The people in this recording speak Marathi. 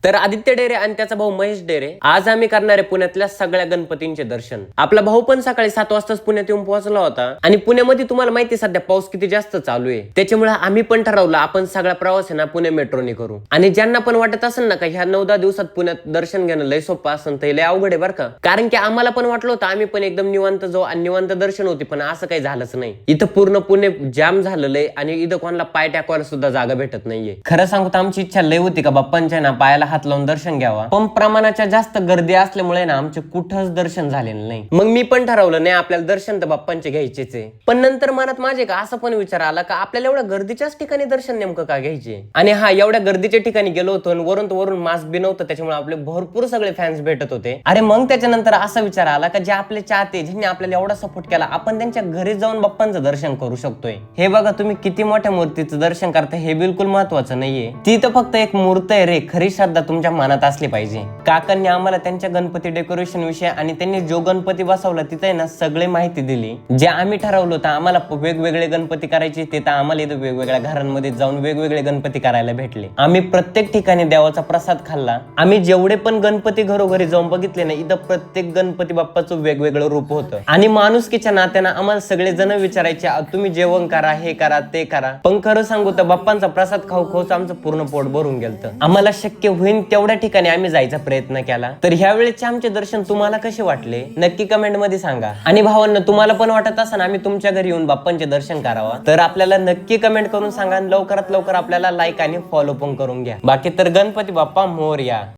तर आदित्य डेरे आणि त्याचा भाऊ महेश डेरे आज आम्ही करणार आहे पुण्यातल्या सगळ्या गणपतींचे दर्शन। आपला भाऊ पण सकाळी 7 वाजताच पुण्यात येऊन पोहोचला होता आणि पुण्यामध्ये तुम्हाला माहिती सध्या पाऊस किती जास्त चालू आहे, त्याच्यामुळे आम्ही पण ठरवलं आपण सगळा प्रवास आहे ना पुणे मेट्रोने करू। आणि ज्यांना पण वाटत असेल ना का ह्या 9-10 दिवसात पुण्यात दर्शन घेणं लय सोपं असेल तर लय अवघड आहे बरं का, कारण की आम्हाला पण वाटलं होतं आम्ही पण एकदम निवांत जाऊ आणि निवांत दर्शन होती, पण असं काही झालंच नाही। इथं पूर्ण पुणे जाम झालेलं आहे आणि इथं कोणाला पाय टाकवायला सुद्धा जागा भेटत नाहीये। खरं सांगू तर आमची इच्छा लय होती का बाप्पांच्या ना पायाला हात लावून दर्शन घ्यावा, पण प्रमाणाच्या जास्त गर्दी असल्यामुळे ना आमचे कुठंच दर्शन झालेलं नाही। मग मी पण ठरवलं नाही आपल्याला दर्शन तर बाप्पांचे घ्यायचेच आहे। पण नंतर मनात माझे का असं पण विचार आला का आपल्याला एवढ्या गर्दीच्याच ठिकाणी दर्शन नेमकं का घ्यायचे, आणि हा एवढ्या गर्दीच्या ठिकाणी गेलो होतो आणि वरून मास्क बी नव्हतं, त्याच्यामुळे आपले भरपूर सगळे फॅन्स भेटत होते। अरे मग त्याच्यानंतर असा विचार आला का जे आपले चाहते ज्यांनी आपल्याला एवढा सपोर्ट केला आपण त्यांच्या घरी जाऊन बाप्पांचं दर्शन करू शकतोय। हे बघा तुम्ही किती मोठ्या मूर्तीचं दर्शन करता हे बिलकुल महत्वाचं नाहीये, ती तर फक्त एक मूर्त आहे रे, खरी श्रद्धा तुमच्या मनात असली पाहिजे। काकांनी आम्हाला त्यांच्या गणपती डेकोरेशन विषय आणि त्यांनी जो गणपती बसवला तिथे ना सगळी माहिती दिली। जे आम्ही ठरवलं होतं आम्हाला वेगवेगळे गणपती करायचे ते तर आम्हाला इथं वेगवेगळ्या घरांमध्ये जाऊन वेगवेगळे गणपती करायला भेटले। आम्ही प्रत्येक ठिकाणी देवाचा प्रसाद खाल्ला। आम्ही जेवढे पण गणपती घरोघरी जाऊन बघितले ना इथं प्रत्येक गणपती बाप्पाचं वेगवेगळं रूप होतं आणि माणुसकीच्या नात्यानं आम्हाला सगळे जण विचारायचे तुम्ही जेवण करा, हे करा, ते करा, पण खरं सांगू तर बाप्पांचा प्रसाद खाऊ खाऊच आमचं पूर्ण पोट भरून गेलं। आम्हाला शक्य होईल तेवढ्या ठिकाणी आम्ही जायचा प्रयत्न केला। तर ह्या वेळेचे आमचे दर्शन तुम्हाला कसे वाटले नक्की कमेंट मध्ये सांगा, आणि भावांनो तुम्हाला पण वाटत असेल आम्ही तुमच्या घरी येऊन बाप्पांचे दर्शन करावा तर आपल्याला नक्की कमेंट करून सांगा। लवकरात लवकर आपल्याला लाईक आणि फॉलो पण करून घ्या। बाकी तर गणपती बाप्पा मोरया।